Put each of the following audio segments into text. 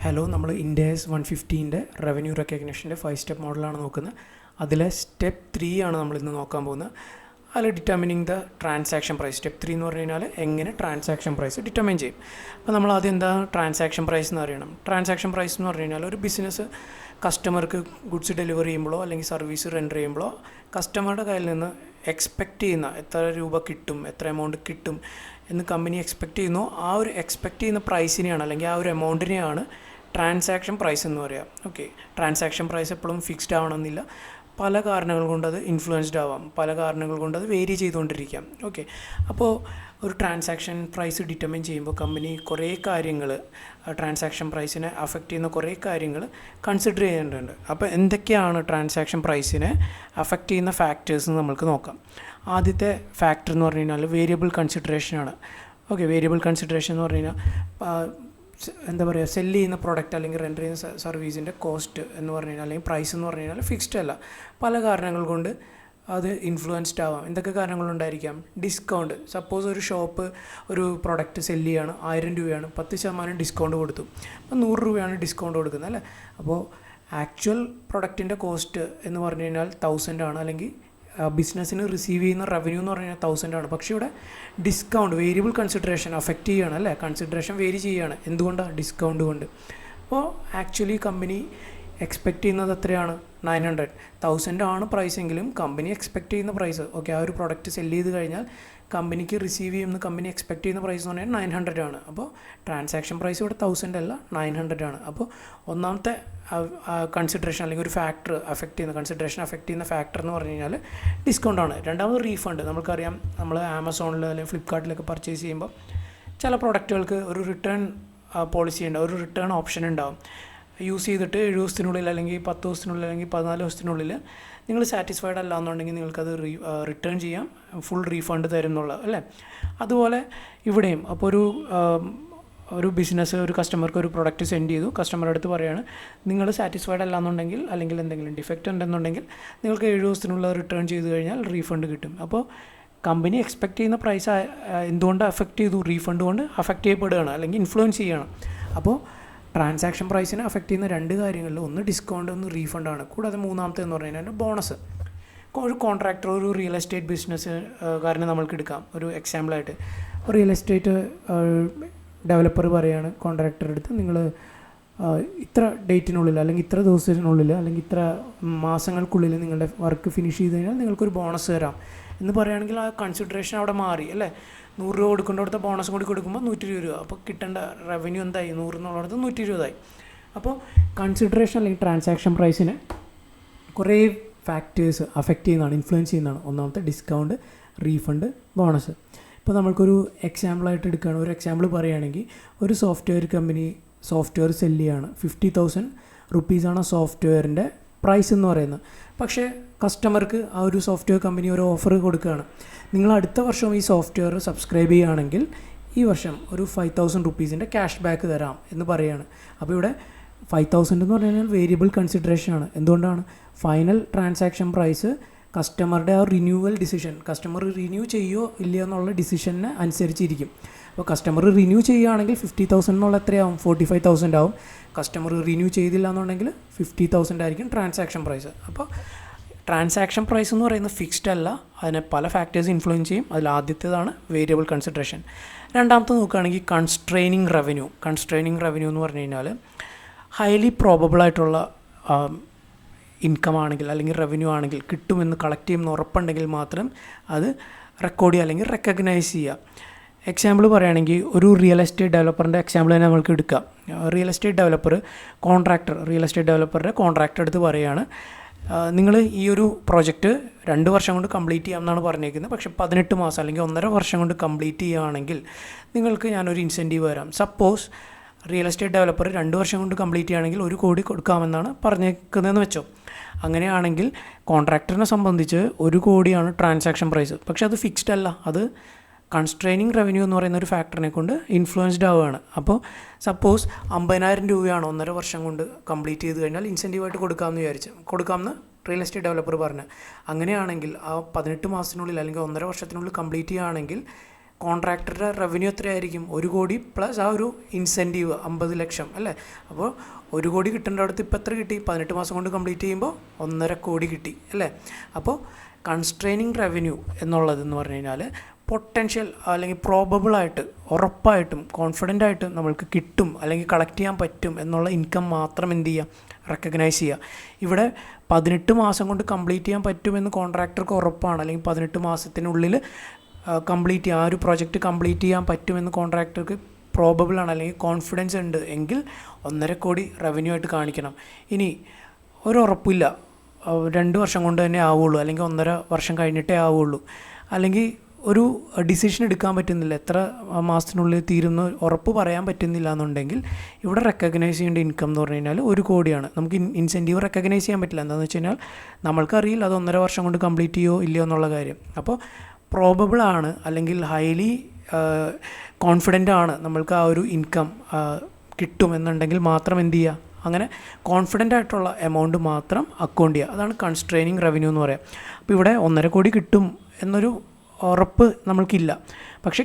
Hello, നമ്മൾ ഇൻഡേഴ്സ് 150ൻ്റെ revenue റെക്കഗ്നിഷൻ്റെ 5 step മോഡലാണ് നോക്കുന്നത്. അതിലെ സ്റ്റെപ്പ് 3 ആണ് നമ്മളിന്ന് നോക്കാൻ പോകുന്നത്. അതിൽ determining the transaction price. Step 3 എന്ന് പറഞ്ഞു കഴിഞ്ഞാൽ എങ്ങനെ ട്രാൻസാക്ഷൻ പ്രൈസ് ഡിറ്റർമിൻ ചെയ്യും. അപ്പോൾ നമ്മൾ ആദ്യം എന്താ ട്രാൻസാക്ഷൻ പ്രൈസ് എന്ന് അറിയണം. ട്രാൻസാക്ഷൻ പ്രൈസ് എന്ന് പറഞ്ഞു കഴിഞ്ഞാൽ ഒരു ബിസിനസ് കസ്റ്റമർക്ക് ഗുഡ്സ് ഡെലിവറി ചെയ്യുമ്പോഴോ അല്ലെങ്കിൽ സർവീസ് റെൻഡർ ചെയ്യുമ്പോഴോ കസ്റ്റമറുടെ കയ്യിൽ നിന്ന് എക്സ്പെക്റ്റ് ചെയ്യുന്ന എത്ര രൂപ കിട്ടും, എത്ര എമൗണ്ട് കിട്ടും എന്ന് കമ്പനി എക്സ്പെക്റ്റ് ചെയ്യുന്നു. ആ ഒരു എക്സ്പെക്റ്റ് ചെയ്യുന്ന പ്രൈസിനെയാണ് അല്ലെങ്കിൽ ആ ഒരു എമൗണ്ടിനെയാണ് ട്രാൻസാക്ഷൻ പ്രൈസ് എന്ന് പറയുക. ഓക്കെ, ട്രാൻസാക്ഷൻ പ്രൈസ് എപ്പോഴും ഫിക്സ്ഡ് ആവണമെന്നില്ല. പല കാരണങ്ങൾ കൊണ്ട് അത് ഇൻഫ്ലുവൻസ്ഡ് ആവാം, പല കാരണങ്ങൾ കൊണ്ട് അത് വേരി ചെയ്തുകൊണ്ടിരിക്കാം. ഓക്കെ, അപ്പോൾ ഒരു ട്രാൻസാക്ഷൻ പ്രൈസ് ഡിറ്റർമിൻ ചെയ്യുമ്പോൾ കമ്പനി കുറേ കാര്യങ്ങൾ, ട്രാൻസാക്ഷൻ പ്രൈസിനെ അഫക്റ്റ് ചെയ്യുന്ന കുറേ കാര്യങ്ങൾ കൺസിഡർ ചെയ്യേണ്ടതുണ്ട്. അപ്പോൾ എന്തൊക്കെയാണ് ട്രാൻസാക്ഷൻ പ്രൈസിനെ അഫക്റ്റ് ചെയ്യുന്ന ഫാക്ടേഴ്സ് എന്ന് നമുക്ക് നോക്കാം. ആദ്യത്തെ ഫാക്ടർ എന്ന് പറഞ്ഞു കഴിഞ്ഞാൽ വേരിയബിൾ കൺസിഡറേഷനാണ്. ഓക്കെ, വേരിയബിൾ കൺസിഡറേഷൻ എന്ന് പറഞ്ഞു കഴിഞ്ഞാൽ എന്താ പറയുക, സെല്ല് ചെയ്യുന്ന പ്രൊഡക്റ്റ് അല്ലെങ്കിൽ റെൻഡർ ചെയ്യുന്ന സർവീസിൻ്റെ കോസ്റ്റ് എന്ന് പറഞ്ഞു കഴിഞ്ഞാൽ അല്ലെങ്കിൽ പ്രൈസ് എന്ന് പറഞ്ഞു കഴിഞ്ഞാൽ ഫിക്സ്ഡ് അല്ല. പല കാരണങ്ങൾ കൊണ്ട് അത് ഇൻഫ്ലുവൻസ്ഡ് ആവാം. എന്തൊക്കെ കാരണങ്ങളുണ്ടായിരിക്കാം? ഡിസ്കൗണ്ട്. സപ്പോസ് ഒരു ഷോപ്പ് ഒരു പ്രൊഡക്റ്റ് സെല്ല് ചെയ്യാണ്, 1000 രൂപയാണ്, 10% ഡിസ്കൗണ്ട് കൊടുത്തു. അപ്പോൾ 100 രൂപയാണ് ഡിസ്കൗണ്ട് കൊടുക്കുന്നത് അല്ലേ. അപ്പോൾ ആക്ച്വൽ പ്രൊഡക്റ്റിൻ്റെ കോസ്റ്റ് എന്ന് പറഞ്ഞു കഴിഞ്ഞാൽ 1000 ആണ്, അല്ലെങ്കിൽ ബിസിനസ്സിന് റിസീവ് ചെയ്യുന്ന റവന്യൂ എന്ന് പറഞ്ഞാൽ 1000 ആണ്. പക്ഷേ ഇവിടെ ഡിസ്കൗണ്ട്, വേരിയബിൾ കൺസിഡറേഷൻ അഫക്റ്റ് ചെയ്യുകയാണ് അല്ലേ. കൺസിഡറേഷൻ വേരി ചെയ്യുകയാണ്. എന്തുകൊണ്ടാണ്? ഡിസ്കൗണ്ട് കൊണ്ട്. അപ്പോൾ ആക്ച്വലി കമ്പനി എക്സ്പെക്റ്റ് ചെയ്യുന്നത് എത്രയാണ്? 900. 1000 ആണ് പ്രൈസെങ്കിലും കമ്പനി എക്സ്പെക്റ്റ് ചെയ്യുന്ന പ്രൈസ്, ഓക്കെ, ആ ഒരു പ്രൊഡക്റ്റ് സെല്ല് ചെയ്ത് കഴിഞ്ഞാൽ കമ്പനിക്ക് റിസീവ് ചെയ്യുന്ന കമ്പനി എക്സ്പെക്റ്റ് ചെയ്യുന്ന പ്രൈസ് എന്ന് പറഞ്ഞാൽ 900 ആണ്. അപ്പോൾ ട്രാൻസാക്ഷൻ പ്രൈസ് ഇവിടെ 1000 അല്ല, 900 ആണ്. അപ്പോൾ ഒന്നാമത്തെ കൺസിഡറേഷൻ അല്ലെങ്കിൽ ഒരു ഫാക്ടർ അഫക്റ്റ് ചെയ്യുന്ന കൺസിഡറേഷൻ അഫക്റ്റ് ചെയ്യുന്ന ഫാക്ടർ എന്ന് പറഞ്ഞു കഴിഞ്ഞാൽ ഡിസ്കൗണ്ടാണ്. രണ്ടാമത് റീഫണ്ട്. നമുക്കറിയാം, നമ്മൾ ആമസോണിൽ അല്ലെങ്കിൽ ഫ്ലിപ്കാർട്ടിലൊക്കെ പർച്ചേസ് ചെയ്യുമ്പോൾ ചില പ്രൊഡക്റ്റുകൾക്ക് ഒരു റിട്ടേൺ പോളിസി ഉണ്ടാവും, ഒരു റിട്ടേൺ ഓപ്ഷൻ ഉണ്ടാവും. യൂസ് ചെയ്തിട്ട് 7 ദിവസത്തിനുള്ളിൽ അല്ലെങ്കിൽ 10 ദിവസത്തിനുള്ളിൽ അല്ലെങ്കിൽ 14 ദിവസത്തിനുള്ളിൽ നിങ്ങൾ സാറ്റിസ്ഫൈഡ് അല്ല എന്നുണ്ടെങ്കിൽ നിങ്ങൾക്കത് റിട്ടേൺ ചെയ്യാം, ഫുൾ റീഫണ്ട് തരുന്നുള്ള അല്ലേ. അതുപോലെ ഇവിടെയും അപ്പോൾ ഒരു ബിസിനസ് ഒരു കസ്റ്റമർക്ക് ഒരു പ്രൊഡക്റ്റ് സെൻഡ് ചെയ്തു, കസ്റ്റമറുടെ അടുത്ത് പറയുകയാണ് നിങ്ങൾ സാറ്റിസ്ഫൈഡ് അല്ല എന്നുണ്ടെങ്കിൽ അല്ലെങ്കിൽ എന്തെങ്കിലും ഡിഫക്റ്റ് ഉണ്ടെന്നുണ്ടെങ്കിൽ നിങ്ങൾക്ക് 7 ദിവസത്തിനുള്ള റിട്ടേൺ ചെയ്ത് കഴിഞ്ഞാൽ റീഫണ്ട് കിട്ടും. അപ്പോൾ കമ്പനി എക്സ്പെക്റ്റ് ചെയ്യുന്ന പ്രൈസ് എന്തുകൊണ്ട് അഫക്റ്റ് ചെയ്തു? റീഫണ്ട് കൊണ്ട് അഫക്റ്റ് ചെയ്യപ്പെടുകയാണ് അല്ലെങ്കിൽ ഇൻഫ്ലുവൻസ് ചെയ്യുകയാണ്. അപ്പോൾ ട്രാൻസാക്ഷൻ പ്രൈസിനെ അഫക്റ്റ് ചെയ്യുന്ന 2 കാര്യങ്ങളിൽ ഒന്ന് ഡിസ്കൗണ്ട്, ഒന്ന് റീഫണ്ടാണ്. കൂടാതെ മൂന്നാമത്തെ എന്ന് പറഞ്ഞു കഴിഞ്ഞാൽ ബോണസ്. ഒരു കോൺട്രാക്ടർ, ഒരു റിയൽ എസ്റ്റേറ്റ് ബിസിനസ് കാരനെ നമ്മൾക്ക് എടുക്കാം ഒരു എക്സാമ്പിളായിട്ട്. റിയൽ എസ്റ്റേറ്റ് ഡെവലപ്പർ പറയുകയാണ് കോൺട്രാക്ടറുടെ അടുത്ത്, നിങ്ങൾ ഇത്ര ഡേറ്റിനുള്ളിൽ അല്ലെങ്കിൽ ഇത്ര ദിവസത്തിനുള്ളിൽ അല്ലെങ്കിൽ ഇത്ര മാസങ്ങൾക്കുള്ളിൽ നിങ്ങളുടെ വർക്ക് ഫിനിഷ് ചെയ്ത് കഴിഞ്ഞാൽ നിങ്ങൾക്കൊരു ബോണസ് തരാം എന്ന് പറയുകയാണെങ്കിൽ ആ കൺസിഡറേഷൻ അവിടെ മാറി അല്ലേ. 100 രൂപ കൊടുക്കേണ്ടടുത്ത ബോണസും കൂടി കൊടുക്കുമ്പോൾ 120 രൂപ. അപ്പോൾ കിട്ടേണ്ട റവന്യൂ എന്തായി? 100 എന്നുള്ളിടത്ത് 120 ആയി. അപ്പോൾ കൺസിഡറേഷൻ അല്ലെങ്കിൽ ട്രാൻസാക്ഷൻ പ്രൈസിനെ കുറേ ഫാക്ടേഴ്സ് അഫക്റ്റ് ചെയ്യുന്നതാണ്, ഇൻഫ്ലുവൻസ് ചെയ്യുന്നതാണ്. ഒന്നാമത്തെ ഡിസ്കൗണ്ട്, റീഫണ്ട്, ബോണസ്. ഇപ്പോൾ നമ്മൾക്കൊരു എക്സാമ്പിളായിട്ട് എടുക്കുകയാണ്. ഒരു എക്സാമ്പിൾ പറയുകയാണെങ്കിൽ ഒരു സോഫ്റ്റ്വെയർ കമ്പനി സോഫ്റ്റ്വെയർ സെല്ല് ചെയ്യുകയാണ്. 50,000 റുപ്പീസാണ് സോഫ്റ്റ്വെയറിൻ്റെ പ്രൈസ് എന്ന് പറയുന്നത്. പക്ഷേ കസ്റ്റമർക്ക് ആ ഒരു സോഫ്റ്റ്വെയർ കമ്പനി ഒരു ഓഫർ കൊടുക്കുകയാണ്, നിങ്ങൾ അടുത്ത വർഷവും ഈ സോഫ്റ്റ്വെയർ സബ്സ്ക്രൈബ് ചെയ്യുകയാണെങ്കിൽ ഈ വർഷം ഒരു 5,000 റുപ്പീസിൻ്റെ ക്യാഷ് ബാക്ക് തരാം എന്ന് പറയുകയാണ്. അപ്പോൾ ഇവിടെ 5,000 എന്ന് പറഞ്ഞു കഴിഞ്ഞാൽ വേരിയബിൾ കൺസിഡറേഷനാണ്. എന്തുകൊണ്ടാണ്? ഫൈനൽ ട്രാൻസാക്ഷൻ പ്രൈസ് കസ്റ്റമറുടെ ആ റിന്യൂവൽ ഡിസിഷൻ, കസ്റ്റമർ റിന്യൂ ചെയ്യുമോ ഇല്ലയോ എന്നുള്ള ഡിസിഷനെ അനുസരിച്ചിരിക്കും. അപ്പോൾ കസ്റ്റമർ റിന്യൂ ചെയ്യുകയാണെങ്കിൽ 50,000 എന്നുള്ള എത്രയാവും? 45,000 ആവും. കസ്റ്റമർ റിന്യൂ ചെയ്തില്ല എന്നുണ്ടെങ്കിൽ 50,000 ആയിരിക്കും ട്രാൻസാക്ഷൻ പ്രൈസ്. അപ്പോൾ ട്രാൻസാക്ഷൻ പ്രൈസ് എന്ന് പറയുന്നത് ഫിക്സ്ഡ് അല്ല, അതിനെ പല ഫാക്ടേഴ്സ് ഇൻഫ്ലുവൻസ് ചെയ്യും. അതിൽ ആദ്യത്തേതാണ് വേരിയബിൾ കൺസിഡറേഷൻ. രണ്ടാമത്തെ നോക്കുകയാണെങ്കിൽ കൺസ്ട്രെയിനിങ് റവന്യൂ. കൺസ്ട്രെയിനിങ് റവന്യൂ എന്ന് പറഞ്ഞു കഴിഞ്ഞാൽ ഹൈലി പ്രോബബിളായിട്ടുള്ള ഇൻകം ആണെങ്കിൽ അല്ലെങ്കിൽ റവന്യൂ ആണെങ്കിൽ കിട്ടുമെന്ന് കളക്ട് ചെയ്യുമെന്ന് ഉറപ്പുണ്ടെങ്കിൽ മാത്രം അത് റെക്കോർഡ് ചെയ്യുക അല്ലെങ്കിൽ റെക്കഗ്നൈസ് ചെയ്യുക. എക്സാമ്പിൾ പറയുകയാണെങ്കിൽ ഒരു റിയൽ എസ്റ്റേറ്റ് ഡെവലപ്പറിൻ്റെ എക്സാമ്പിൾ തന്നെ നമ്മൾക്ക് എടുക്കാം. Real estate developer real estate ഡെവലപ്പറുടെ കോൺട്രാക്ടർ എടുത്ത് പറയുകയാണ്, നിങ്ങൾ ഈ ഒരു പ്രോജക്റ്റ് 2 വർഷം കൊണ്ട് കംപ്ലീറ്റ് ചെയ്യാമെന്നാണ് പറഞ്ഞേക്കുന്നത്. പക്ഷേ 18 മാസം അല്ലെങ്കിൽ 1.5 വർഷം കൊണ്ട് കംപ്ലീറ്റ് ചെയ്യുകയാണെങ്കിൽ നിങ്ങൾക്ക് ഞാനൊരു ഇൻസെൻറ്റീവ് തരാം. സപ്പോസ് റിയൽ എസ്റ്റേറ്റ് ഡെവലപ്പർ 2 വർഷം കൊണ്ട് കംപ്ലീറ്റ് ചെയ്യുകയാണെങ്കിൽ 1 കോടി കൊടുക്കാമെന്നാണ് പറഞ്ഞേക്കുന്നതെന്ന് വെച്ചോ. അങ്ങനെയാണെങ്കിൽ കോൺട്രാക്ടറിനെ സംബന്ധിച്ച് 1 കോടിയാണ് ട്രാൻസാക്ഷൻ പ്രൈസ്. പക്ഷേ അത് ഫിക്സ്ഡ് അല്ല, അത് കൺസ്ട്രെയിനിങ് റവന്യൂ എന്ന് പറയുന്ന ഒരു ഫാക്ടറിനെ കൊണ്ട് ഇൻഫ്ലുവൻസ്ഡ് ആവുകയാണ്. അപ്പോൾ സപ്പോസ് 50,000 രൂപയാണ് 1.5 വർഷം കൊണ്ട് കംപ്ലീറ്റ് ചെയ്ത് കഴിഞ്ഞാൽ ഇൻസെൻറ്റീവായിട്ട് കൊടുക്കാമെന്ന് റിയൽ എസ്റ്റേറ്റ് ഡെവലപ്പർ പറഞ്ഞു. അങ്ങനെയാണെങ്കിൽ ആ 18 മാസത്തിനുള്ളിൽ അല്ലെങ്കിൽ 1.5 വർഷത്തിനുള്ളിൽ കംപ്ലീറ്റ് ചെയ്യുകയാണെങ്കിൽ കോൺട്രാക്ടറുടെ റവന്യൂ എത്രയായിരിക്കും? 1 കോടി പ്ലസ് ആ ഒരു ഇൻസെൻറ്റീവ് 50 ലക്ഷം അല്ലേ. അപ്പോൾ 1 കോടി കിട്ടേണ്ട അടുത്ത് ഇപ്പോൾ എത്ര കിട്ടി? 18 മാസം കൊണ്ട് കംപ്ലീറ്റ് ചെയ്യുമ്പോൾ 1.5 കോടി കിട്ടി അല്ലേ. അപ്പോൾ കൺസ്ട്രെയിനിങ് റവന്യൂ എന്നുള്ളതെന്ന് പറഞ്ഞു കഴിഞ്ഞാൽ പൊട്ടൻഷ്യൽ അല്ലെങ്കിൽ പ്രോബബിളായിട്ട് ഉറപ്പായിട്ടും കോൺഫിഡൻ്റ് ആയിട്ട് നമ്മൾക്ക് കിട്ടും അല്ലെങ്കിൽ കളക്ട് ചെയ്യാൻ പറ്റും എന്നുള്ള ഇൻകം മാത്രം എന്ത് ചെയ്യുക? റെക്കഗ്നൈസ് ചെയ്യുക. ഇവിടെ 18 മാസം കൊണ്ട് കംപ്ലീറ്റ് ചെയ്യാൻ പറ്റുമെന്ന് കോൺട്രാക്ടർക്ക് ഉറപ്പാണ്, അല്ലെങ്കിൽ 18 മാസത്തിനുള്ളിൽ കംപ്ലീറ്റ് ചെയ്യുക, ആ ഒരു പ്രോജക്റ്റ് കംപ്ലീറ്റ് ചെയ്യാൻ പറ്റുമെന്ന് കോൺട്രാക്ടർക്ക് പ്രോബബിളാണ് അല്ലെങ്കിൽ കോൺഫിഡൻസ് ഉണ്ട് എങ്കിൽ 1.5 കോടി റവന്യൂ ആയിട്ട് കാണിക്കണം. ഇനി ഒരു ഉറപ്പില്ല, 2 വർഷം കൊണ്ട് തന്നെ ആവുള്ളൂ അല്ലെങ്കിൽ 1.5 വർഷം കഴിഞ്ഞിട്ടേ ആവുള്ളൂ, അല്ലെങ്കിൽ ഒരു ഡിസിഷൻ എടുക്കാൻ പറ്റുന്നില്ല, എത്ര മാസത്തിനുള്ളിൽ തീരുന്ന ഉറപ്പ് പറയാൻ പറ്റുന്നില്ല എന്നുണ്ടെങ്കിൽ ഇവിടെ റെക്കഗ്നൈസ് ചെയ്യേണ്ട ഇൻകം എന്ന് പറഞ്ഞു കഴിഞ്ഞാൽ 1 കോടിയാണ്. നമുക്ക് ഇൻസെൻറ്റീവ് റെക്കഗ്നൈസ് ചെയ്യാൻ പറ്റില്ല. എന്താണെന്ന് വെച്ച് കഴിഞ്ഞാൽ നമ്മൾക്കറിയില്ല അത് 1.5 വർഷം കൊണ്ട് കംപ്ലീറ്റ് ചെയ്യുമോ ഇല്ലയോ എന്നുള്ള കാര്യം. അപ്പോൾ പ്രോബബിൾ ആണ് അല്ലെങ്കിൽ ഹൈലി കോൺഫിഡൻ്റ് ആണ് നമ്മൾക്ക് ആ ഒരു ഇൻകം കിട്ടുമെന്നുണ്ടെങ്കിൽ മാത്രം എന്ത് ചെയ്യുക? അങ്ങനെ കോൺഫിഡൻ്റ് ആയിട്ടുള്ള എമൗണ്ട് മാത്രം അക്കൗണ്ട് ചെയ്യുക. അതാണ് കൺസ്ട്രെയിനിങ് റവന്യൂ എന്ന് പറയുക. അപ്പോൾ ഇവിടെ 1.5 കോടി കിട്ടും എന്നൊരു ഉറപ്പ് നമ്മൾക്കില്ല, പക്ഷേ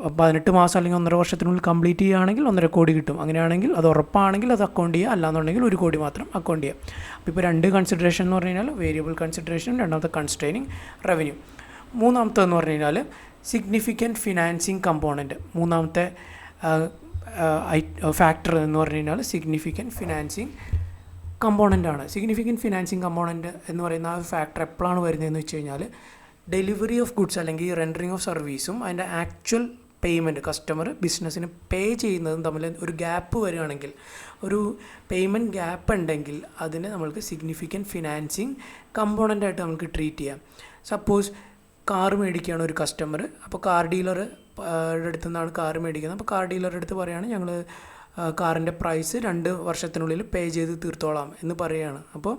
18 മാസം അല്ലെങ്കിൽ 1.5 വർഷത്തിനുള്ളിൽ കംപ്ലീറ്റ് ചെയ്യുകയാണെങ്കിൽ 1.5 കോടി കിട്ടും. അങ്ങനെയാണെങ്കിൽ അത് ഉറപ്പാണെങ്കിൽ അത് അക്കൗണ്ട് ചെയ്യുക, അല്ലാന്നുണ്ടെങ്കിൽ 1 കോടി മാത്രം അക്കൗണ്ട് ചെയ്യുക. അപ്പോൾ ഇപ്പോൾ 2 കൺസിഡറേഷൻ എന്ന് പറഞ്ഞു കഴിഞ്ഞാൽ വേരിയബിൾ കൺസിഡറേഷനും രണ്ടാമത്തെ കൺസ്ട്രെയിനിങ് റവന്യൂ. മൂന്നാമത്തെന്ന് പറഞ്ഞു കഴിഞ്ഞാൽ സിഗ്നിഫിക്കൻറ്റ് ഫിനാൻസിങ് കമ്പോണൻറ്റ്. മൂന്നാമത്തെ ഫാക്ടർ എന്ന് പറഞ്ഞു കഴിഞ്ഞാൽ സിഗ്നിഫിക്കൻറ്റ് ഫിനാൻസിങ് കമ്പോണൻ്റ് ആണ്. സിഗ്നിഫിക്കൻറ്റ് ഫിനാൻസിങ് കമ്പോണൻറ്റ് എന്ന് പറയുന്ന ആ ഫാക്ടർ എപ്പോഴാണ് വരുന്നതെന്ന് വെച്ച് കഴിഞ്ഞാൽ ഡെലിവറി ഓഫ് ഗുഡ്സ് അല്ലെങ്കിൽ റെൻഡറിങ് ഓഫ് സർവീസും അതിൻ്റെ ആക്ച്വൽ പേയ്മെൻറ്റ് കസ്റ്റമർ ബിസിനസ്സിന് പേ ചെയ്യുന്നതും തമ്മിൽ ഒരു ഗ്യാപ്പ് വരികയാണെങ്കിൽ, ഒരു പേയ്മെൻറ്റ് ഗ്യാപ്പ് ഉണ്ടെങ്കിൽ അതിനെ നമ്മൾക്ക് സിഗ്നിഫിക്കൻറ്റ് ഫിനാൻസിങ് കമ്പോണൻ്റായിട്ട് നമുക്ക് ട്രീറ്റ് ചെയ്യാം. സപ്പോസ് കാറ് മേടിക്കുകയാണ് ഒരു കസ്റ്റമർ, അപ്പോൾ കാർ ഡീലർ അടുത്തു നിന്നാണ് കാറ് മേടിക്കുന്നത്. അപ്പോൾ കാർ ഡീലറുടെ അടുത്ത് പറയുകയാണ് ഞങ്ങൾ കാറിൻ്റെ പ്രൈസ് 2 വർഷത്തിനുള്ളിൽ പേ ചെയ്ത് തീർത്തോളാം എന്ന് പറയുകയാണ്. അപ്പോൾ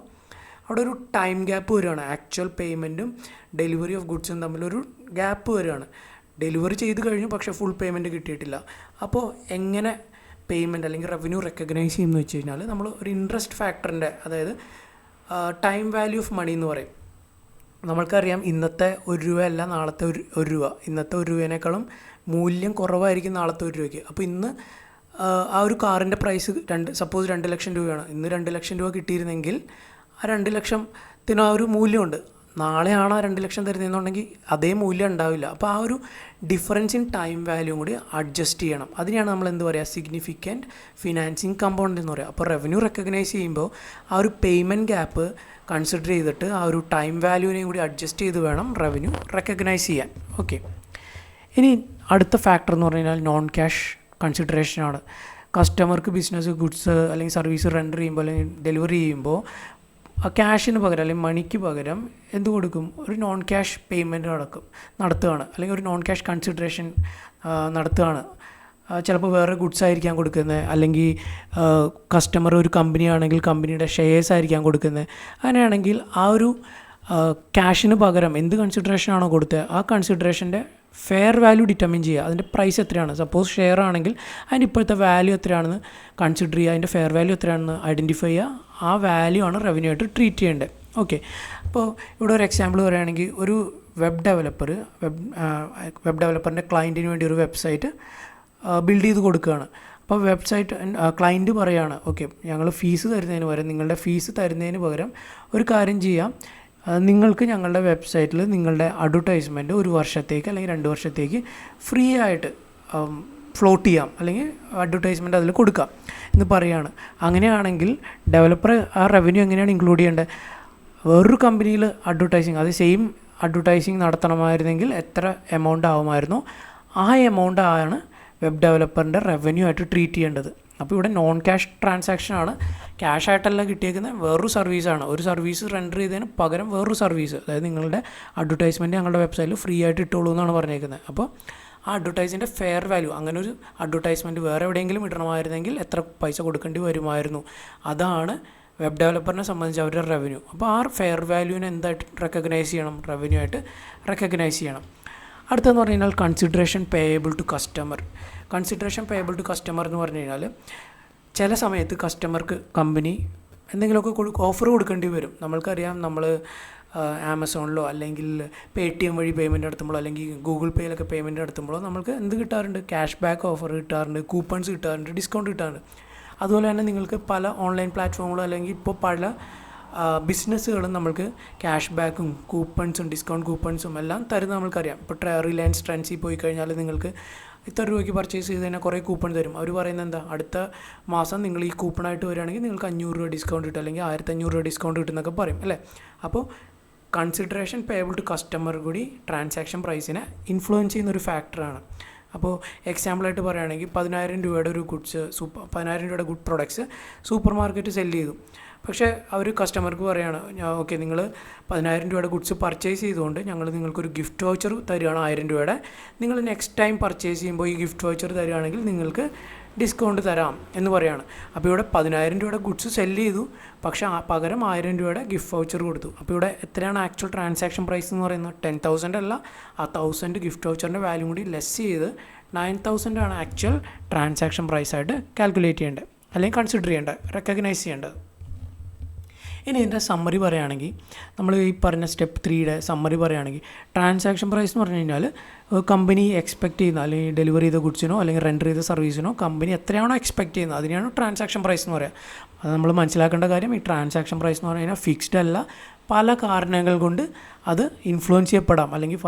അവിടെ ഒരു ടൈം ഗ്യാപ്പ് വരികയാണ്. ആക്ച്വൽ പേയ്മെൻറ്റും ഡെലിവറി ഓഫ് ഗുഡ്സും തമ്മിലൊരു ഗ്യാപ്പ് വരികയാണ്. ഡെലിവറി ചെയ്ത് കഴിഞ്ഞു, പക്ഷേ ഫുൾ പേയ്മെൻറ്റ് കിട്ടിയിട്ടില്ല. അപ്പോൾ എങ്ങനെ പേയ്മെൻറ്റ് അല്ലെങ്കിൽ റവന്യൂ റെക്കഗ്നൈസ് ചെയ്യുമെന്ന് വെച്ച് കഴിഞ്ഞാൽ നമ്മൾ ഒരു ഇൻട്രസ്റ്റ് ഫാക്ടറിൻ്റെ, അതായത് ടൈം വാല്യൂ ഓഫ് മണി എന്ന് പറയും. നമ്മൾക്കറിയാം ഇന്നത്തെ 1 രൂപയല്ല നാളത്തെ 1 രൂപ. ഇന്നത്തെ 1 രൂപേനേക്കാളും മൂല്യം കുറവായിരിക്കും നാളത്തെ 1 രൂപയ്ക്ക്. അപ്പോൾ ഇന്ന് ആ ഒരു കാറിൻ്റെ പ്രൈസ് സപ്പോസ് 2 ലക്ഷം രൂപയാണ്. ഇന്ന് 2 ലക്ഷം രൂപ കിട്ടിയിരുന്നെങ്കിൽ ആ 2 ലക്ഷത്തിന് ആ ഒരു മൂല്യമുണ്ട്. നാളെയാണ് ആ 2 ലക്ഷം തരുന്നതെന്നുണ്ടെങ്കിൽ അതേ മൂല്യം ഉണ്ടാവില്ല. അപ്പോൾ ആ ഒരു ഡിഫറൻസ് ഇൻ ടൈം വാല്യൂ കൂടി അഡ്ജസ്റ്റ് ചെയ്യണം. അതിനെയാണ് നമ്മൾ എന്ത് പറയുക? സിഗ്നിഫിക്കൻറ്റ് ഫിനാൻസിങ് കമ്പോണൻ്റ് എന്ന് പറയുക. അപ്പോൾ റവന്യൂ റെക്കഗ്നൈസ് ചെയ്യുമ്പോൾ ആ ഒരു പേയ്മെൻറ്റ് ഗ്യാപ്പ് കൺസിഡർ ചെയ്തിട്ട് ആ ഒരു ടൈം വാല്യൂവിനെയും കൂടി അഡ്ജസ്റ്റ് ചെയ്ത് വേണം റവന്യൂ റെക്കഗ്നൈസ് ചെയ്യാൻ. ഓക്കെ, ഇനി അടുത്ത ഫാക്ടർ എന്ന് പറഞ്ഞു കഴിഞ്ഞാൽ നോൺ ക്യാഷ് കൺസിഡറേഷനാണ്. കസ്റ്റമർക്ക് ബിസിനസ് ഗുഡ്സ് അല്ലെങ്കിൽ സർവീസ് റെൻഡർ ചെയ്യുമ്പോൾ അല്ലെങ്കിൽ ഡെലിവറി ചെയ്യുമ്പോൾ ക്യാഷിന് പകരം അല്ലെങ്കിൽ മണിക്ക് പകരം എന്ത് കൊടുക്കും? ഒരു നോൺ ക്യാഷ് പേയ്മെൻറ്റ് നടത്തുകയാണ്, അല്ലെങ്കിൽ ഒരു നോൺ ക്യാഷ് കൺസിഡറേഷൻ നടത്തുകയാണ്. ചിലപ്പോൾ വേറെ ഗുഡ്സ് ആയിരിക്കാം കൊടുക്കുന്നത്, അല്ലെങ്കിൽ കസ്റ്റമർ ഒരു കമ്പനിയാണെങ്കിൽ കമ്പനിയുടെ ഷെയർസ് ആയിരിക്കാം കൊടുക്കുന്നത്. അങ്ങനെയാണെങ്കിൽ ആ ഒരു ക്യാഷിന് പകരം എന്ത് കൺസിഡറേഷനാണോ കൊടുത്തത് ആ കൺസിഡറേഷൻ്റെ ഫെയർ വാല്യൂ ഡിറ്റർമിൻ ചെയ്യുക. അതിൻ്റെ പ്രൈസ് എത്രയാണ്? സപ്പോസ് ഷെയർ ആണെങ്കിൽ അതിൻ്റെ ഇപ്പോഴത്തെ വാല്യൂ എത്രയാണെന്ന് കൺസിഡർ ചെയ്യുക, അതിൻ്റെ ഫെയർ വാല്യൂ എത്രയാണെന്ന് ഐഡൻറ്റിഫൈ ചെയ്യുക. ആ വാല്യൂ ആണ് റവന്യൂ ആയിട്ട് ട്രീറ്റ് ചെയ്യേണ്ടത്. ഓക്കെ, അപ്പോൾ ഇവിടെ ഒരു എക്സാമ്പിൾ പറയുകയാണെങ്കിൽ ഒരു വെബ് ഡെവലപ്പറിൻ്റെ ക്ലയൻറ്റിന് വേണ്ടി ഒരു വെബ്സൈറ്റ് ബിൽഡ് ചെയ്ത് കൊടുക്കുകയാണ്. അപ്പോൾ വെബ്സൈറ്റ് ക്ലയൻറ്റ് പറയുകയാണ്, ഓക്കെ ഞങ്ങൾ ഫീസ് തരുന്നതിന് പകരം, നിങ്ങളുടെ ഫീസ് തരുന്നതിന് പകരം ഒരു കാര്യം ചെയ്യാം, നിങ്ങൾക്ക് ഞങ്ങളുടെ വെബ്സൈറ്റിൽ നിങ്ങളുടെ അഡ്വർടൈസ്മെൻറ്റ് 1 വർഷത്തേക്ക് അല്ലെങ്കിൽ 2 വർഷത്തേക്ക് ഫ്രീ ആയിട്ട് ഫ്ലോട്ട് ചെയ്യാം, അല്ലെങ്കിൽ അഡ്വർടൈസ്മെൻറ്റ് അതിൽ കൊടുക്കാം എന്ന് പറയുകയാണ്. അങ്ങനെയാണെങ്കിൽ ഡെവലപ്പർ ആ റവന്യൂ എങ്ങനെയാണ് ഇൻക്ലൂഡ് ചെയ്യേണ്ടത്? വേറൊരു കമ്പനിയിൽ അഡ്വർടൈസിങ്, അത് സെയിം അഡ്വർടൈസിങ് നടത്തണമായിരുന്നെങ്കിൽ എത്ര എമൗണ്ട് ആവുമായിരുന്നോ ആ എമൗണ്ട് ആണ് വെബ് ഡെവലപ്പറിൻ്റെ റവന്യൂ ആയിട്ട് ട്രീറ്റ് ചെയ്യേണ്ടത്. അപ്പോൾ ഇവിടെ നോൺ ക്യാഷ് ട്രാൻസാക്ഷനാണ്, ക്യാഷ് ആയിട്ടല്ല കിട്ടിയേക്കുന്നത്, വേറൊരു സർവീസാണ്. ഒരു സർവീസ് റെൻഡർ ചെയ്തതിന് പകരം വേറൊരു സർവീസ്, അതായത് നിങ്ങളുടെ അഡ്വർടൈസ്മെൻറ്റ് ഞങ്ങളുടെ വെബ്സൈറ്റിൽ ഫ്രീ ആയിട്ട് ഇട്ടോളൂ എന്നാണ് പറഞ്ഞേക്കുന്നത്. അപ്പോൾ ആ അഡ്വർടൈസിൻ്റെ ഫെയർ വാല്യൂ, അങ്ങനെ ഒരു അഡ്വർടൈസ്മെൻറ്റ് വേറെ എവിടെയെങ്കിലും ഇടണമായിരുന്നെങ്കിൽ എത്ര പൈസ കൊടുക്കേണ്ടി വരുമായിരുന്നു, അതാണ് വെബ് ഡെവലപ്പറിനെ സംബന്ധിച്ച് അവരുടെ റവന്യൂ. അപ്പോൾ ആ ഫെയർ വാല്യൂവിനെ എന്തായിട്ട് റെക്കഗ്നൈസ് ചെയ്യണം? റവന്യൂ ആയിട്ട് റെക്കഗ്നൈസ് ചെയ്യണം. അടുത്തെന്ന് പറഞ്ഞു കഴിഞ്ഞാൽ consideration payable to customer. Consideration payable to customer എന്ന് പറഞ്ഞു കഴിഞ്ഞാൽ ചില സമയത്ത് കസ്റ്റമർക്ക് കമ്പനി എന്തെങ്കിലുമൊക്കെ ഓഫർ കൊടുക്കേണ്ടി വരും. നമ്മൾക്കറിയാം നമ്മൾ ആമസോണിലോ അല്ലെങ്കിൽ പേടിഎം വഴി പേയ്മെൻറ്റ് നടത്തുമ്പോഴോ അല്ലെങ്കിൽ ഗൂഗിൾ പേയിലൊക്കെ പേയ്മെൻറ്റ് നടത്തുമ്പോഴോ നമ്മൾക്ക് എന്ത് കിട്ടാറുണ്ട്? ക്യാഷ് ബാക്ക് ഓഫർ കിട്ടാറുണ്ട്, കൂപ്പൺസ് കിട്ടാറുണ്ട്, ഡിസ്കൗണ്ട് കിട്ടാറുണ്ട്. അതുപോലെ തന്നെ നിങ്ങൾക്ക് പല ഓൺലൈൻ പ്ലാറ്റ്ഫോമുകളോ അല്ലെങ്കിൽ ഇപ്പോൾ പല ബിസിനസ്സുകളും നമ്മൾക്ക് ക്യാഷ് ബാക്കും കൂപ്പൺസും ഡിസ്കൗണ്ട് കൂപ്പൺസും എല്ലാം തരുന്നത് നമ്മൾക്കറിയാം. ഇപ്പോൾ റിലയൻസ് ട്രെൻഡ്സിൽ പോയി കഴിഞ്ഞാൽ നിങ്ങൾക്ക് ഇത്ര രൂപയ്ക്ക് പർച്ചേസ് ചെയ്ത് കഴിഞ്ഞാൽ കുറേ കൂപ്പൺ തരും. അവർ പറയുന്നത് എന്താ, അടുത്ത മാസം നിങ്ങൾ ഈ കൂപ്പണായിട്ട് വരികയാണെങ്കിൽ നിങ്ങൾക്ക് 500 രൂപ ഡിസ്കൗണ്ട് കിട്ടും അല്ലെങ്കിൽ 1500 രൂപ ഡിസ്കൗണ്ട് കിട്ടും എന്നൊക്കെ പറയും അല്ലേ. അപ്പോൾ കൺസിഡറേഷൻ പേയബിൾ ടു കസ്റ്റമർ കൂടി ട്രാൻസാക്ഷൻ പ്രൈസിനെ ഇൻഫ്ലുവൻസ് ചെയ്യുന്നൊരു ഫാക്ടറാണ്. അപ്പോൾ എക്സാമ്പിളായിട്ട് പറയുകയാണെങ്കിൽ 10,000 രൂപയുടെ ഒരു ഗുഡ്സ് 10,000 രൂപയുടെ good products super market sell ചെയ്തു. പക്ഷേ അവർ കസ്റ്റമർക്ക് പറയുകയാണ്, ഓക്കെ നിങ്ങൾ 10,000 രൂപയുടെ ഗുഡ്സ് പർച്ചേസ് ചെയ്തുകൊണ്ട് ഞങ്ങൾ നിങ്ങൾക്കൊരു ഗിഫ്റ്റ് വൗച്ചർ തരികയാണ് 1000 രൂപയുടെ. നിങ്ങൾ നെക്സ്റ്റ് ടൈം പർച്ചേസ് ചെയ്യുമ്പോൾ ഈ ഗിഫ്റ്റ് വൗച്ചർ തരികയാണെങ്കിൽ നിങ്ങൾക്ക് ഡിസ്കൗണ്ട് തരാം എന്ന് പറയുകയാണ്. അപ്പോൾ ഇവിടെ 10,000 രൂപയുടെ ഗുഡ്സ് സെല്ല് ചെയ്തു, പക്ഷേ പകരം 1000 രൂപയുടെ ഗിഫ്റ്റ് വൗച്ചർ കൊടുത്തു. അപ്പോൾ ഇവിടെ എത്രയാണ് ആക്ച്വൽ ട്രാൻസാക്ഷൻ പ്രൈസ് എന്ന് പറയുന്നത്? 10,000 അല്ല, ആ 1000 ഗിഫ്റ്റ് വൗച്ചറിൻ്റെ വാല്യൂ കൂടി ലെസ് ചെയ്ത് 9,000 ആണ് ആക്ച്വൽ ട്രാൻസാക്ഷൻ പ്രൈസായിട്ട് കാൽക്കുലേറ്റ് ചെയ്യേണ്ടത് അല്ലെങ്കിൽ കൺസിഡർ ചെയ്യേണ്ടത്, റെക്കഗ്നൈസ് ചെയ്യേണ്ടത്. ഇനി ഇതിൻ്റെ സമ്മറി പറയുകയാണെങ്കിൽ, നമ്മൾ ഈ പറഞ്ഞ സ്റ്റെപ്പ് 3യുടെ സമ്മറി പറയുകയാണെങ്കിൽ, ട്രാൻസാക്ഷൻ പ്രൈസ് എന്ന് പറഞ്ഞു കഴിഞ്ഞാൽ കമ്പനി എക്സ്പെക്റ്റ് ചെയ്യുന്ന അല്ലെങ്കിൽ ഡെലിവറി ചെയ്ത ഗുഡ്സിനോ അല്ലെങ്കിൽ റെൻഡർ ചെയ്ത സർവീസിനോ കമ്പനി എത്രയാണോ എക്സ്പെക്റ്റ് ചെയ്യുന്നത് അതിനെയാണ് ട്രാൻസാക്ഷൻ പ്രൈസ് എന്ന് പറയുക. അത് നമ്മൾ മനസ്സിലാക്കേണ്ട കാര്യം, ഈ ട്രാൻസാക്ഷൻ പ്രൈസ് എന്ന് പറഞ്ഞു കഴിഞ്ഞാൽ ഫിക്സ്ഡ് അല്ല, പല കാരണങ്ങൾ കൊണ്ട് അത് ഇൻഫ്ലുവൻസ് ചെയ്യപ്പെടാം അല്ലെങ്കിൽ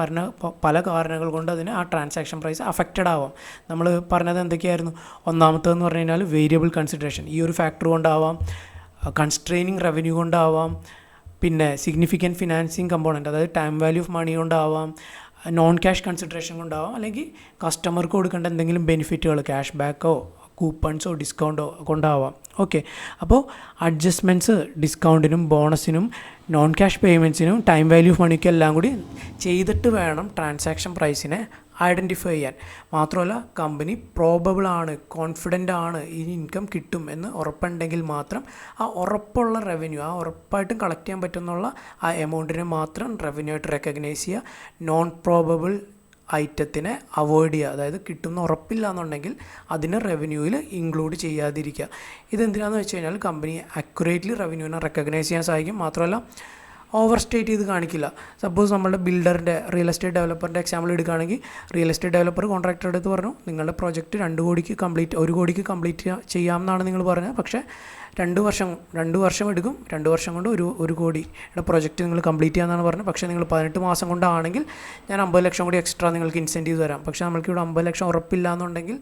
പല കാരണങ്ങൾ കൊണ്ട് അതിന് ആ ട്രാൻസാക്ഷൻ പ്രൈസ് അഫക്റ്റഡ് ആവാം. നമ്മൾ പറഞ്ഞത് എന്തൊക്കെയായിരുന്നു? ഒന്നാമത്തേതെന്ന് പറഞ്ഞു കഴിഞ്ഞാൽ വേരിയബിൾ കൺസിഡറേഷൻ, ഈ ഒരു ഫാക്ടർ കൊണ്ടാവാം, കൺസ്ട്രെയിനിങ് റവന്യൂ കൊണ്ടാവാം, പിന്നെ സിഗ്നിഫിക്കൻറ്റ് ഫിനാൻസിങ് കമ്പോണൻറ്റ് അതായത് ടൈം വാല്യൂ ഓഫ് മണി കൊണ്ടാവാം, നോൺ ക്യാഷ് കൺസിഡറേഷൻ കൊണ്ടാവാം, അല്ലെങ്കിൽ കസ്റ്റമർക്ക് കൊടുക്കേണ്ട എന്തെങ്കിലും ബെനിഫിറ്റുകൾ ക്യാഷ് ബാക്കോ കൂപ്പൺസോ ഡിസ്കൗണ്ടോ കൊണ്ടാവാം. ഓക്കെ, അപ്പോൾ അഡ്ജസ്റ്റ്മെൻറ്റ്സ് ഡിസ്കൗണ്ടിനും ബോണസിനും നോൺ ക്യാഷ് പേയ്മെൻറ്റ്സിനും ടൈം വാല്യൂ ഓഫ് മണിക്കും എല്ലാം കൂടി ചെയ്തിട്ട് വേണം ട്രാൻസാക്ഷൻ പ്രൈസിനെ ഐഡൻറ്റിഫൈ ചെയ്യാൻ. മാത്രമല്ല കമ്പനി പ്രോബബിൾ ആണ്, കോൺഫിഡൻ്റ് ആണ് ഈ ഇൻകം കിട്ടും എന്ന് ഉറപ്പുണ്ടെങ്കിൽ മാത്രം ആ ഉറപ്പുള്ള റവന്യൂ, ആ ഉറപ്പായിട്ടും കളക്ട് ചെയ്യാൻ പറ്റുന്നുള്ള ആ എമൗണ്ടിനെ മാത്രം റവന്യൂ ആയിട്ട് റെക്കഗ്നൈസ് ചെയ്യുക. നോൺ പ്രോബബിൾ ഐറ്റത്തിനെ അവോയ്ഡ് ചെയ്യുക, അതായത് കിട്ടുന്ന ഉറപ്പില്ല എന്നുണ്ടെങ്കിൽ അതിനെ റവന്യൂവിൽ ഇൻക്ലൂഡ് ചെയ്യാതിരിക്കുക. ഇതെന്തിനാണെന്ന് വെച്ച് കഴിഞ്ഞാൽ കമ്പനി അക്യുറേറ്റ്ലി റവന്യൂവിനെ റെക്കഗ്നൈസ് ചെയ്യാൻ സാധിക്കും. മാത്രമല്ല ഓവർ സ്റ്റേറ്റ് ചെയ്ത് കാണിക്കില്ല. സപ്പോസ് നമ്മളുടെ ബിൽഡറിൻ്റെ റിയൽ എസ്റ്റേറ്റ് ഡെവലപ്പറിൻ്റെ എക്സാമ്പിൾ എടുക്കുകയാണെങ്കിൽ, റിയൽ എസ്റ്റേറ്റ് ഡെവലപ്പർ കോൺട്രാക്ടർ എടുത്ത് പറഞ്ഞു നിങ്ങളുടെ പ്രോജക്റ്റ് 1 കോടിക്ക് കംപ്ലീറ്റ് ചെയ്യാമെന്നാണ് നിങ്ങൾ പറഞ്ഞത്, പക്ഷേ 2 വർഷം എടുക്കും, 2 വർഷം കൊണ്ട് 1 കോടിയുടെ പ്രോജക്റ്റ് നിങ്ങൾ കംപ്ലീറ്റ് ചെയ്യാമെന്നാണ് പറഞ്ഞത്. പക്ഷേ നിങ്ങൾ 18 മാസം കൊണ്ടാണെങ്കിൽ ഞാൻ 50 ലക്ഷം കൂടി എക്സ്ട്രാ നിങ്ങൾക്ക് ഇൻസെൻറ്റീവ് തരാം. പക്ഷേ നമ്മൾക്കിവിടെ 50 ലക്ഷം ഉറപ്പില്ല എന്നുണ്ടെങ്കിൽ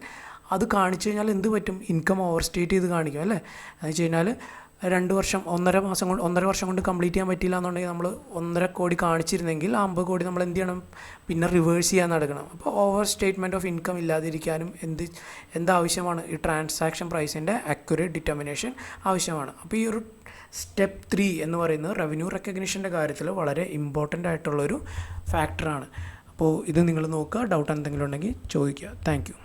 അത് കാണിച്ചു കഴിഞ്ഞാൽ എന്ത് പറ്റും? ഇൻകം ഓവർ സ്റ്റേറ്റ് ചെയ്ത് കാണിക്കും അല്ലേ. എന്ന് വെച്ച് കഴിഞ്ഞാൽ 2 വർഷം 1.5 വർഷം കൊണ്ട് കംപ്ലീറ്റ് ചെയ്യാൻ പറ്റില്ല എന്നുണ്ടെങ്കിൽ നമ്മൾ 1.5 കോടി കാണിച്ചിരുന്നെങ്കിൽ ആ 50 കോടി നമ്മൾ എന്ത് ചെയ്യണം? പിന്നെ റിവേഴ്സ് ചെയ്യാൻ നടക്കണം. അപ്പോൾ ഓവർ സ്റ്റേറ്റ്മെൻറ്റ് ഓഫ് ഇൻകം ഇല്ലാതിരിക്കാനും എന്താവശ്യമാണ്? ഈ ട്രാൻസാക്ഷൻ പ്രൈസിൻ്റെ അക്യുറേറ്റ് ഡിറ്റർമിനേഷൻ ആവശ്യമാണ്. അപ്പോൾ ഈ ഒരു സ്റ്റെപ്പ് 3 എന്ന് പറയുന്നത് റവന്യൂ റെക്കഗ്നിഷൻ്റെ കാര്യത്തിൽ വളരെ ഇമ്പോർട്ടൻ്റ് ആയിട്ടുള്ളൊരു ഫാക്ടറാണ്. അപ്പോൾ ഇത് നിങ്ങൾ നോക്കുക, ഡൗട്ട് എന്തെങ്കിലും ഉണ്ടെങ്കിൽ ചോദിക്കുക. Thank you.